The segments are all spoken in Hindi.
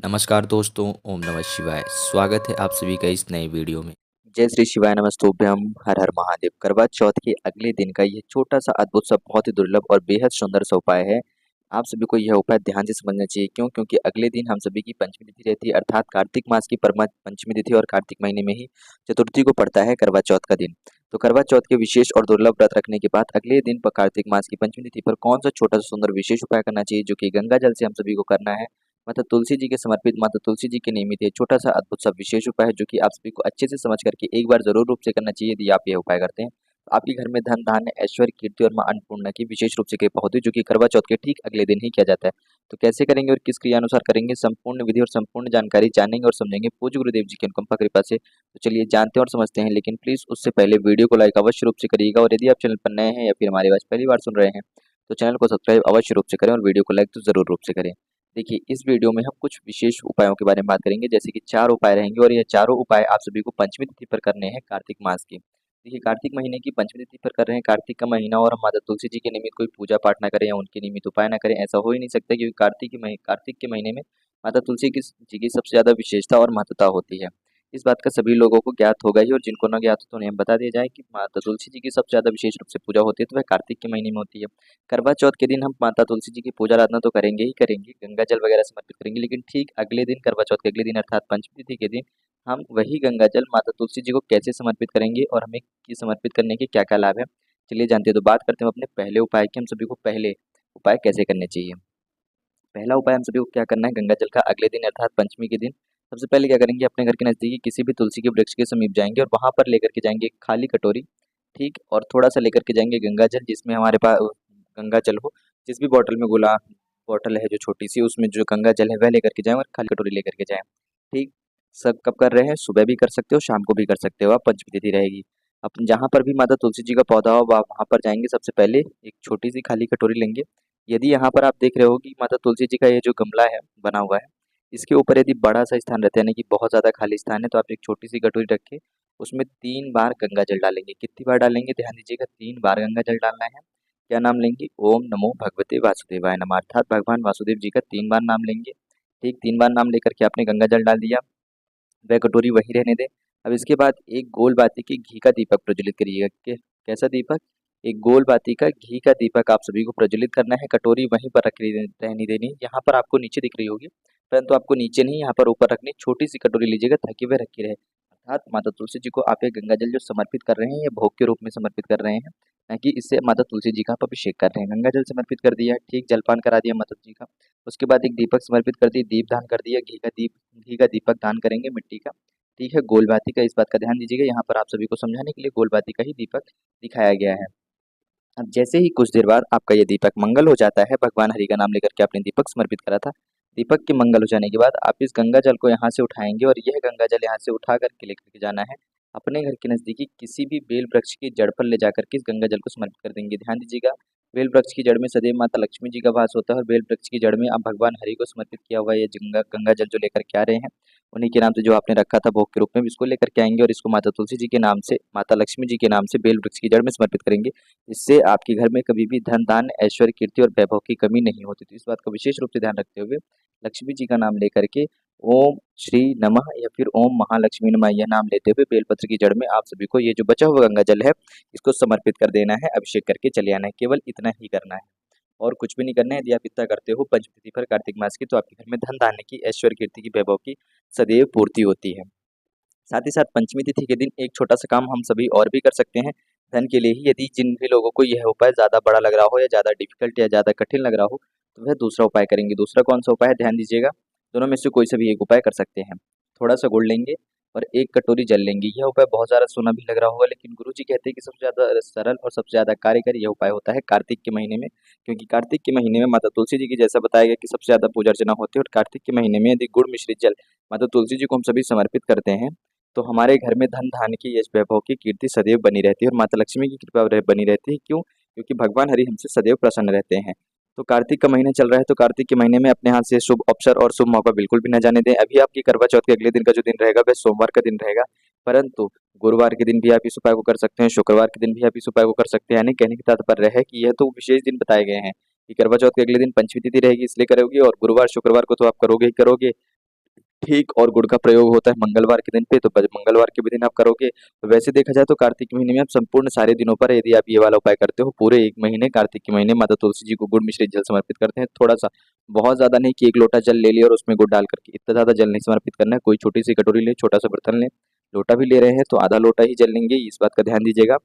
नमस्कार दोस्तों, ओम नमः शिवाय। स्वागत है आप सभी का इस नए वीडियो में। जय श्री शिवाय नमस्तुभ्यम, हर हर महादेव। करवा चौथ के अगले दिन का ये छोटा सा अद्भुत सा बहुत ही दुर्लभ और बेहद सुंदर सा उपाय है। आप सभी को यह उपाय ध्यान से समझना चाहिए। क्यों? क्योंकि अगले दिन हम सभी की पंचमी तिथि रहती है, अर्थात कार्तिक मास की परमा पंचमी तिथि और कार्तिक महीने में ही चतुर्थी को पड़ता है करवा चौथ का दिन। तो करवा चौथ के विशेष और दुर्लभ व्रत रखने के बाद अगले दिन पर कार्तिक मास की पंचमी तिथि पर कौन सा छोटा सा सुंदर विशेष उपाय करना चाहिए, जो कि गंगा जल से हम सभी को करना है। माता तुलसी जी के समर्पित, माता तुलसी जी के निमित्त ये छोटा सा अद्भुत सा विशेष उपाय है, जो कि आप सभी को अच्छे से समझ करके एक बार जरूर रूप से करना चाहिए। यदि आप यह उपाय करते हैं तो आपके घर में धन धान्य ऐश्वर्य कीर्ति और मां अन्नपूर्णा की विशेष रूप से कृपा होती है, जो कि करवा चौथ के ठीक अगले दिन ही किया जाता है। तो कैसे करेंगे और किस क्रिया अनुसार करेंगे, संपूर्ण विधि और संपूर्ण जानकारी जानेंगे और समझेंगे पूज्य गुरुदेव जी की अनुकंपा कृपा से। तो चलिए जानते हैं और समझते हैं, लेकिन प्लीज उससे पहले वीडियो को लाइक अवश्य रूप से करिएगा। और यदि आप चैनल पर नए हैं या फिर हमारी आवाज पहली बार सुन रहे हैं तो चैनल को सब्सक्राइब अवश्य रूप से करें और वीडियो को लाइक तो जरूर रूप से करें। देखिए, इस वीडियो में हम कुछ विशेष उपायों के बारे में बात करेंगे, जैसे कि 4 उपाय रहेंगे और ये चारों उपाय आप सभी को पंचमी तिथि पर करने हैं कार्तिक मास की। देखिए, कार्तिक महीने की पंचमी तिथि पर कर रहे हैं, कार्तिक का महीना और हम माता तुलसी जी के निमित्त कोई पूजा पाठ ना करें या उनके निमित्त उपाय ना करें, ऐसा हो ही नहीं सकता, क्योंकि कार्तिक के महीने में माता तुलसी की जी की सबसे ज़्यादा विशेषता और महत्वता होती है। इस बात का सभी लोगों को ज्ञात होगा ही, और जिनको न ज्ञात हो तो उन्हें हम बता दिया जाए कि माता तुलसी जी की सबसे ज़्यादा विशेष रूप से पूजा होती है, तो वह कार्तिक के महीने में होती है। करवा चौथ के दिन हम माता तुलसी जी की पूजा आराधना तो करेंगे ही करेंगे, गंगा जल वगैरह समर्पित करेंगे, लेकिन ठीक अगले दिन करवा चौथ के अगले दिन अर्थात पंचमी तिथि के दिन हम वही गंगा जल माता तुलसी जी को कैसे समर्पित करेंगे और हमें की समर्पित करने के क्या क्या लाभ है, चलिए जानते हैं। तो बात करते हैं अपने पहले उपाय की। हम सभी को पहले उपाय कैसे करने चाहिए। पहला उपाय हम सभी को क्या करना है, गंगा जल का अगले दिन अर्थात पंचमी के दिन सबसे पहले क्या करेंगे, अपने घर के नजदीकी किसी भी तुलसी के वृक्ष के समीप जाएंगे और वहां पर लेकर के जाएंगे एक खाली कटोरी, ठीक, और थोड़ा सा लेकर के जाएंगे गंगा जल, जिसमें हमारे पास गंगा जल हो। जिस भी बॉटल में गुलाब बॉटल है जो छोटी सी, उसमें जो गंगा जल है वह लेकर के जाएं और खाली कटोरी लेकर के जाएं। ठीक, सब कब कर रहे हैं, सुबह भी कर सकते हो, शाम को भी कर सकते हो, आप पंचमी तिथि रहेगी। अपन जहाँ पर भी माता तुलसी जी का पौधा हो वहाँ पर जाएंगे, सबसे पहले एक छोटी सी खाली कटोरी लेंगे। यदि यहाँ पर आप देख रहे हो कि माता तुलसी जी का ये जो गमला है बना हुआ है, इसके ऊपर यदि बड़ा सा स्थान रहता है, यानी कि बहुत ज़्यादा खाली स्थान है, तो आप एक छोटी सी कटोरी रख के उसमें 3 बार गंगा जल डालेंगे। कितनी बार डालेंगे, ध्यान दीजिएगा, 3 बार गंगा जल डालना है। क्या नाम लेंगे, ओम नमो भगवते वासुदेवाय नमः, अर्थात भगवान वासुदेव जी का 3 बार नाम लेंगे। ठीक, 3 बार नाम लेकर के आपने गंगा जल डाल दिया, वह कटोरी वहीं रहने दें। अब इसके बाद एक गोल बाती के घी का दीपक प्रज्वलित करिएगा। कैसा दीपक, एक गोल बाती का घी का दीपक आप सभी को प्रज्वलित करना है। कटोरी वहीं पर रहनी देनी है। यहाँ पर आपको नीचे दिख रही होगी, परंतु आपको नीचे नहीं, यहाँ पर ऊपर रखनी। छोटी सी कटोरी लीजिएगा ताकि वह रखी रहे, अर्थात माता तुलसी जी को आप ये गंगा जल जो समर्पित कर रहे हैं, ये भोग के रूप में समर्पित कर रहे हैं, ना कि इससे माता तुलसी जी का आप अभिषेक कर रहे हैं। गंगा जल समर्पित कर दिया, ठीक, जलपान करा दिया माता जी का। उसके बाद एक दीपक समर्पित कर दिया, दीप दान कर दिया, घी का दीपक दान करेंगे मिट्टी का। ठीक है, गोलबाती का इस बात का ध्यान दीजिएगा, यहाँ पर आप सभी को समझाने के लिए गोलबाती का ही दीपक दिखाया गया है। अब जैसे ही कुछ देर बाद आपका ये दीपक मंगल हो जाता है, भगवान हरि का नाम लेकर के आपने दीपक समर्पित करा था, दीपक के मंगल हो जाने के बाद आप इस गंगा जल को यहाँ से उठाएंगे और यह गंगा जल यहाँ से उठा करके लेकर के जाना है अपने घर के नजदीकी किसी भी बेल वृक्ष की जड़ पर ले जाकर के इस गंगा जल को समर्पित कर देंगे। ध्यान दीजिएगा, बेल वृक्ष की जड़ में सदैव माता लक्ष्मी जी का वास होता है, और बेल वृक्ष की जड़ में आप भगवान हरि को समर्पित किया हुआ ये गंगा जल जो लेकर के आ रहे हैं, उन्हीं के नाम से जो आपने रखा था भोग के रूप में, इसको लेकर के आएंगे और इसको माता तुलसी जी के नाम से, माता लक्ष्मी जी के नाम से बेल वृक्ष की जड़ में समर्पित करेंगे। इससे आपके घर में कभी भी धन दान ऐश्वर्य कीर्ति और वैभव की कमी नहीं होती। तो इस बात का विशेष रूप से ध्यान रखते हुए लक्ष्मी जी का नाम लेकर के ओम श्री नमः या फिर ओम महालक्ष्मी नमः यह नाम लेते हुए बेलपत्र की जड़ में आप सभी को ये जो बचा हुआ गंगा जल है इसको समर्पित कर देना है, अभिषेक करके चले आना है। केवल इतना ही करना है और कुछ भी नहीं करना है। यदि आप इतना करते हो पंचमी तिथि पर कार्तिक मास की, तो आपके घर में धन धान्य की ऐश्वर्य कीर्ति की वैभव की सदैव पूर्ति होती है। साथ ही साथ पंचमी तिथि के दिन एक छोटा सा काम हम सभी और भी कर सकते हैं धन के लिए ही। यदि जिन भी लोगों को यह उपाय ज़्यादा बड़ा लग रहा हो या ज़्यादा डिफिकल्ट या ज़्यादा कठिन लग रहा हो, तो वह दूसरा उपाय करेंगे। दूसरा कौन सा उपाय है, ध्यान दीजिएगा, दोनों में से कोई सा भी एक उपाय कर सकते हैं। थोड़ा सा गुड़ लेंगे और एक कटोरी जल लेंगे। यह उपाय बहुत ज़्यादा सोना भी लग रहा होगा, लेकिन गुरु जी कहते हैं कि सबसे ज़्यादा सरल और सबसे ज़्यादा कार्यकारी यह उपाय होता है कार्तिक के महीने में, क्योंकि कार्तिक के महीने में माता तुलसी जी की जैसा बताया गया कि सबसे ज़्यादा पूजा अर्चना होती है। और कार्तिक के महीने में यदि गुड़ मिश्रित जल माता तुलसी जी को हम सभी समर्पित करते हैं, तो हमारे घर में धन धान्य की, यश वैभव की कीर्ति सदैव बनी रहती है और माता लक्ष्मी की कृपा बनी रहती है। क्यों? क्योंकि भगवान हरि हमसे सदैव प्रसन्न रहते हैं। तो कार्तिक का महीना चल रहा है, तो कार्तिक के महीने में अपने हाथ से शुभ अवसर और शुभ मौका बिल्कुल भी न जाने दें। अभी आपकी करवा चौथ के अगले दिन का जो दिन रहेगा वह सोमवार का दिन रहेगा, परंतु गुरुवार के दिन भी आप इस उपाय को कर सकते हैं, शुक्रवार के दिन भी आप इस उपाय को कर सकते हैं। यानी कहने की तात्पर्य है कि यह तो विशेष दिन बताए गए हैं कि करवा चौथ के अगले दिन पंचमी तिथि रहेगी इसलिए करोगे, और गुरुवार शुक्रवार को तो आप करोगे ही करोगे, ठीक और गुड़ का प्रयोग होता है मंगलवार के दिन पे, तो मंगलवार के भी दिन आप करोगे। तो वैसे देखा जाए तो कार्तिक के महीने में आप संपूर्ण सारे दिनों पर यदि आप ये वाला उपाय करते हो, पूरे 1 महीने कार्तिक के महीने माता तुलसी जी को गुड़ मिश्रित जल समर्पित करते हैं। थोड़ा-सा, बहुत ज़्यादा नहीं कि 1 लोटा जल ले लिया और उसमें गुड़ डाल करके, इतना ज़्यादा जल नहीं समर्पित करना है। कोई छोटी-सी कटोरी लें, छोटा-सा बर्तन लें, लोटा भी ले रहे हैं तो आधा लोटा ही जल लेंगे, इस बात का ध्यान दीजिएगा।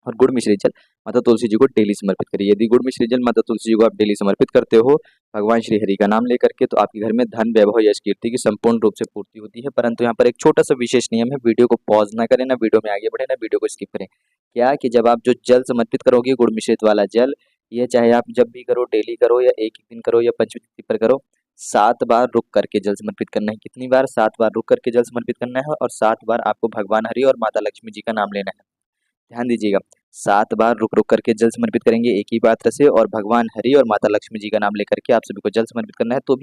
और गुड़ मिश्रित जल माता तुलसी जी को डेली समर्पित करिए। यदि गुड़ मिश्रित जल माता तुलसी जी को आप डेली समर्पित करते हो भगवान श्री हरि का नाम लेकर के, तो आपके घर में धन, वैभव, यश, कीर्ति की संपूर्ण रूप से पूर्ति होती है। परंतु यहाँ पर एक छोटा-सा विशेष नियम है, वीडियो को पॉज़ ना करें, ना वीडियो में आगे बढ़ें, ना वीडियो को स्किप करें। क्या कि जब आप जो जल समर्पित करोगे गुड़ मिश्रित वाला जल, ये चाहे आप जब भी करो, डेली करो या एक ही दिन करो या पंचमी तिथि पर करो, 7 बार रुक करके जल समर्पित करना है। कितनी बार? 7 बार रुक करके जल समर्पित करना है और 7 बार आपको भगवान हरि और माता लक्ष्मी जी का नाम लेना है। ध्यान दीजिएगा, 7 बार रुक-रुक करके जल समर्पित करेंगे एक ही पात्र से और भगवान हरि और माता लक्ष्मी जी का नाम लेकर के आप सभी को जल समर्पित करना है, तो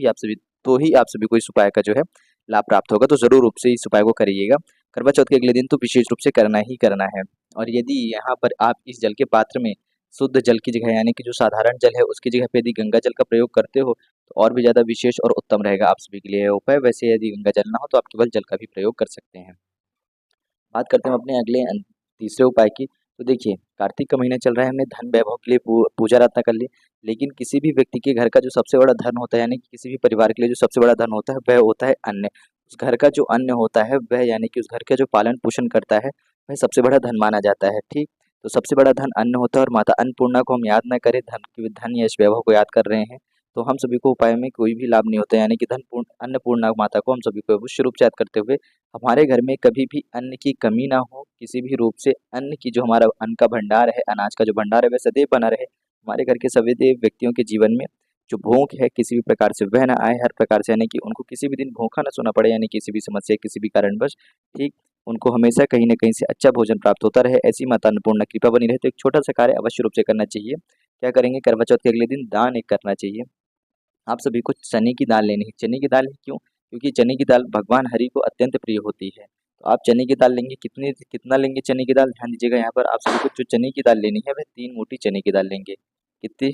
ही आप सभी को इस उपाय का जो है लाभ प्राप्त होगा। तो ज़रूर रूप से इस उपाय को करिएगा। करवा चौथ के अगले दिन तो विशेष रूप से करना ही करना है। और यदि यहाँ पर आप इस जल के पात्र में शुद्ध जल की जगह यानी कि जो साधारण जल है उसकी जगह पे यदि गंगा जल का प्रयोग करते हो, तो और भी ज़्यादा विशेष और उत्तम रहेगा आप सभी के लिए यह उपाय। वैसे यदि गंगा जल ना हो तो आप केवल जल का भी प्रयोग कर सकते हैं। बात करते हैं हम अपने अगले तीसरे उपाय की। तो देखिए, कार्तिक का महीना चल रहा है, हमने धन वैभव के लिए पूजा आराधना कर ली, लेकिन किसी भी व्यक्ति के घर का जो सबसे बड़ा धन होता है, यानी कि किसी भी परिवार के लिए जो सबसे बड़ा धन होता है, वह होता है अन्न। उस घर का जो अन्न होता है, वह यानी कि उस घर का जो पालन-पोषण करता है, वह सबसे बड़ा धन माना जाता है, ठीक? तो सबसे बड़ा धन अन्न होता है और माता अन्नपूर्णा को हम याद ना करें, धन यश वैभव को याद कर रहे हैं, तो हम सभी को उपाय में कोई भी लाभ नहीं होता है, यानी कि अन्नपूर्णा माता को हम सभी को अवश्य रूप से याद करते हुए हमारे घर में कभी भी अन्न की कमी ना हो, किसी भी रूप से अन्न की जो हमारा अन्न का भंडार है, अनाज का जो भंडार है वह सदैव बना रहे। हमारे घर के सभी व्यक्तियों के जीवन में जो भूख है किसी भी प्रकार से वह ना आए, हर प्रकार से यानी कि उनको किसी भी दिन भूखा ना सोना पड़े, यानी किसी भी समस्या, किसी भी कारणवश, ठीक? उनको हमेशा कहीं न कहीं से अच्छा भोजन प्राप्त होता रहे, ऐसी माता अन्नपूर्णा कृपा बनी रहे। तो एक छोटा-सा कार्य अवश्य रूप से करना चाहिए। क्या करेंगे? करवा चौथ के अगले दिन दान एक करना चाहिए। आप सभी को चने की दाल लेनी है। चने की दाल क्यों? क्योंकि चने की दाल भगवान हरि को अत्यंत प्रिय होती है। तो आप चने की दाल लेंगे, कितना लेंगे चने की दाल? ध्यान दीजिएगा, यहाँ पर आप सभी को जो चने की दाल लेनी है वह 3 मुट्ठी चने की दाल लेंगे। कितनी?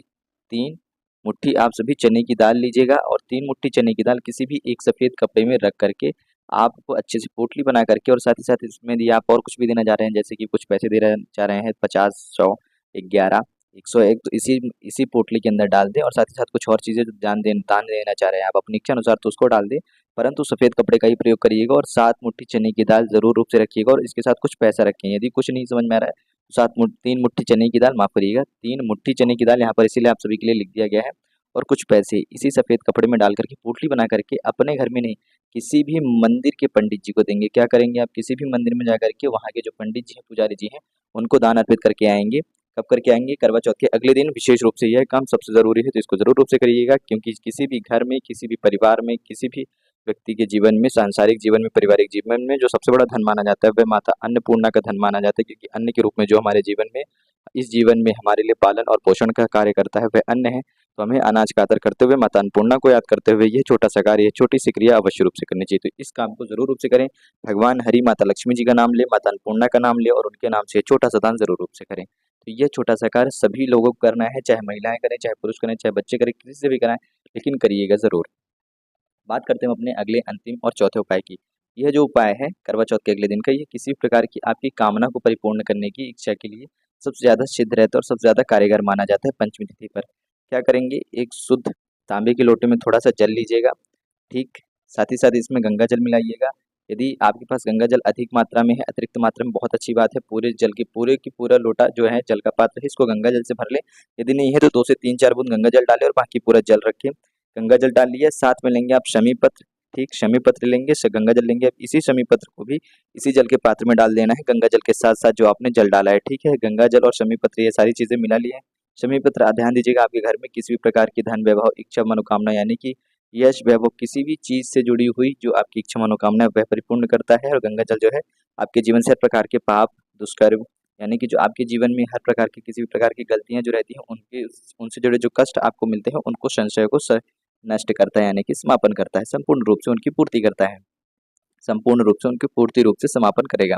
3 मुट्ठी आप सभी चने की दाल लीजिएगा और 3 मुट्ठी चने की दाल किसी भी एक सफ़ेद कपड़े में रख करके आपको अच्छे से पोटली बना करके, और साथ ही साथ इसमें यदि आप और कुछ भी देना चाह रहे हैं, जैसे कि कुछ पैसे दे रहे चाह रहे हैं, 50, 100, 11, 101, तो इसी इसी पोटली के अंदर डाल दें और साथ ही साथ कुछ और चीज़ें जो दान देना चाह रहे हैं आप अपनी इच्छा अनुसार, तो उसको डाल दें, परंतु सफ़ेद कपड़े का ही प्रयोग करिएगा और 7 मुट्ठी चने की दाल ज़रूर रूप से रखिएगा और इसके साथ कुछ पैसा रखें। यदि कुछ नहीं समझ में आ रहा है तो 3 मुट्ठी चने की दाल, माफ़ करिएगा, 3 मुट्ठी चने की दाल यहाँ पर इसीलिए आप सभी के लिए लिख दिया गया है, और कुछ पैसे इसी सफ़ेद कपड़े में डाल करके पोटली बना करके अपने घर में नहीं, किसी भी मंदिर के पंडित जी को देंगे। क्या करेंगे आप? किसी भी मंदिर में जा करके वहाँ के जो पंडित जी हैं, पुजारी जी हैं, उनको दान अर्पित करके आएँगे। कब करके आएँगे? करवा चौथ के अगले दिन। विशेष रूप से यह काम सबसे ज़रूरी है, तो इसको ज़रूर रूप से करिएगा, क्योंकि किसी भी घर में, किसी भी परिवार में, किसी भी व्यक्ति के जीवन में, सांसारिक जीवन में, पारिवारिक जीवन में जो सबसे बड़ा धन माना जाता है, वह माता अन्नपूर्णा का धन माना जाता है, क्योंकि अन्न के रूप में जो हमारे जीवन में, इस जीवन में हमारे लिए पालन और पोषण का कार्य करता है, वह अन्न है। तो हमें अनाज का आदर करते हुए, माता अन्नपूर्णा को याद करते हुए यह छोटा-सा कार्य, ये छोटी-सी क्रिया अवश्य रूप से करनी चाहिए। तो इस काम को ज़रूर रूप से करें। भगवान हरि, माता लक्ष्मी जी का नाम लें, माता अन्नपूर्णा का नाम लें और उनके नाम से छोटा-सा दान ज़रूर रूप से करें। तो ये छोटा-सा कार्य सभी लोगों को करना है, चाहे महिलाएँ करें, चाहे पुरुष करें, चाहे बच्चे करें, किसी से भी कराएँ, लेकिन करिएगा ज़रूर। बात करते हैं हम अपने अगले अंतिम और चौथे उपाय की। यह जो उपाय है करवा चौथ के अगले दिन का, ये किसी भी प्रकार की आपकी कामना को परिपूर्ण करने की इच्छा के लिए सबसे ज़्यादा सिद्ध रहता है और सबसे ज़्यादा कारगर माना जाता है पंचमी तिथि पर। क्या करेंगे? एक शुद्ध तांबे के लोटे में थोड़ा-सा जल लीजिएगा, ठीक? साथ ही साथ इसमें गंगा जल मिलाइएगा। यदि आपके पास गंगा जल अधिक मात्रा में है, अतिरिक्त मात्रा में, बहुत अच्छी बात है, पूरे जल की पूरे की पूरा लोटा जो है जल का पात्र है, इसको गंगा जल से भर लें। यदि नहीं है तो 2 से 3-4 बूँद गंगा जल डालें और बाकी पूरा जल रखें। गंगा जल डाल लिया, साथ में लेंगे आप शमी पत्र, ठीक? शमी पत्र लेंगे, गंगा जल लेंगे, अब इसी शमी पत्र को भी इसी जल के पात्र में डाल देना है, गंगा जल के साथ-साथ जो आपने जल डाला है, ठीक है? गंगा जल और शमी पत्र ये सारी चीज़ें मिला ली है। शमी पत्र ध्यान दीजिएगा, आपके घर में किसी भी प्रकार की धन, वैभव, इच्छा, मनोकामना, यानी कि यश, वैभव, किसी भी चीज़ से जुड़ी हुई जो आपकी इच्छा, मनोकामना है, वह परिपूर्ण करता है। और गंगा जल जो है आपके जीवन से हर प्रकार के पाप, दुष्कर्म, यानी कि जो आपके जीवन में हर प्रकार की किसी भी प्रकार की गलतियाँ जो रहती हैं, उनके उनसे जुड़े जो कष्ट आपको मिलते हैं, उनको, संशय को नष्ट करता है, यानी कि समापन करता है, संपूर्ण रूप से उनकी पूर्ति करता है। संपूर्ण रूप से उनकी पूर्ति रूप से समापन करेगा।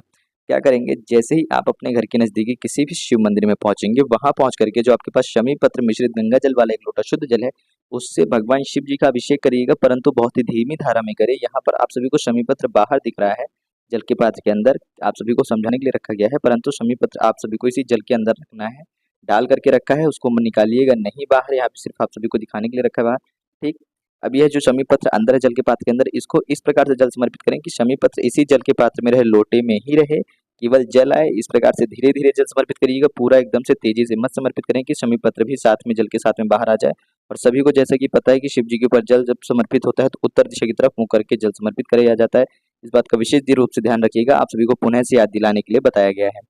क्या करेंगे? जैसे ही आप अपने घर के नज़दीकी किसी भी शिव मंदिर में पहुँचेंगे, वहाँ पहुँच करके जो आपके पास शमी पत्र मिश्रित गंगा जल वाला एक लोटा शुद्ध जल है, उससे भगवान शिव जी का अभिषेक करिएगा, परंतु बहुत ही धीमी धारा में करें। यहाँ पर आप सभी को शमी पत्र बाहर दिख रहा है जल के पात्र के अंदर, आप सभी को समझाने के लिए रखा गया है, परंतु शमी पत्र आप सभी को इसी जल के अंदर रखना है। डाल करके रखा है, उसको निकालिएगा नहीं बाहर, यहाँ पे सिर्फ आप सभी को दिखाने के लिए रखा हुआ है। ठीक, अब यह जो शमी पत्र अंदर है जल के पात्र के अंदर, इसको इस प्रकार से जल समर्पित करें कि शमी पत्र इसी जल के पात्र में रहे, लोटे में ही रहे, केवल जल आए। इस प्रकार से धीरे धीरे जल समर्पित करिएगा, पूरा एकदम से तेजी से मत समर्पित करें कि शमी पत्र भी साथ में जल के साथ में बाहर आ जाए। और सभी को जैसा कि पता है कि शिव जी के ऊपर जल जब समर्पित होता है तो उत्तर दिशा की तरफ मुंह करके जल समर्पित किया जाता है। इस बात का विशेष रूप से ध्यान रखिएगा, आप सभी को पुनः से याद दिलाने के लिए बताया गया है।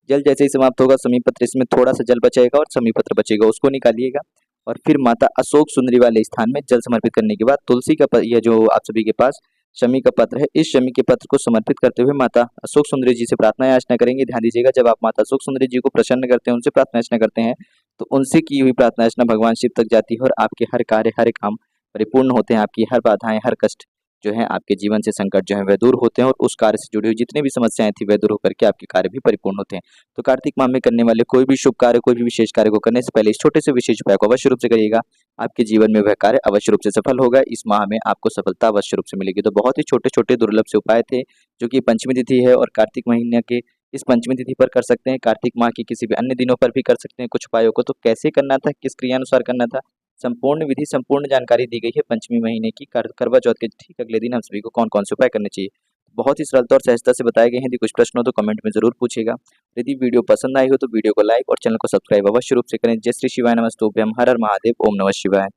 जल जैसे ही समाप्त होगा, शमी पत्र इसमें थोड़ा सा जल बचेगा और शमी पत्र बचेगा, उसको निकालिएगा। और फिर माता अशोक सुंदरी वाले स्थान में जल समर्पित करने के बाद तुलसी का यह जो आप सभी के पास शमी का पत्र है, इस शमी के पत्र को समर्पित करते हुए माता अशोक सुंदरी जी से प्रार्थना याचना करेंगे। ध्यान दीजिएगा, जब आप माता अशोक सुंदरी जी को प्रसन्न करते हैं, उनसे प्रार्थना याचना करते हैं, तो उनसे की हुई प्रार्थना याचना भगवान शिव तक जाती है और आपके हर कार्य हर काम परिपूर्ण होते हैं। आपकी हर बाधाएं हर कष्ट जो है आपके जीवन से संकट जो है वह दूर होते हैं और उस कार्य से जुड़ी हुई जितनी भी समस्याएं थी वह दूर होकर के आपके कार्य भी परिपूर्ण होते हैं। तो कार्तिक माह में करने वाले कोई भी शुभ कार्य, कोई भी विशेष कार्य को करने से पहले इस छोटे से विशेष उपाय को अवश्य रूप से करिएगा। आपके जीवन में वह कार्य अवश्य रूप से सफल होगा। इस माह में आपको सफलता अवश्य रूप से मिलेगी। तो बहुत ही छोटे छोटे दुर्लभ से उपाय थे जो कि पंचमी तिथि है और कार्तिक महीने के इस पंचमी तिथि पर कर सकते हैं, कार्तिक माह की किसी भी अन्य दिनों पर भी कर सकते हैं कुछ उपायों को। तो कैसे करना था, किस क्रियानुसार करना था, संपूर्ण विधि संपूर्ण जानकारी दी गई है पंचमी महीने की करवा चौथ के ठीक अगले दिन हम सभी को कौन कौन से उपाय करने चाहिए। बहुत ही सरलता और सहजता से बताए गए हैं। यदि कुछ प्रश्न हो तो कमेंट में जरूर पूछेगा। यदि वीडियो पसंद आई हो तो वीडियो को लाइक और चैनल को सब्सक्राइब अवश्य रूप से करें। जय श्री शिवाय, नमस्तुभ्यम, हर हर महादेव, ओम नमः शिवाय।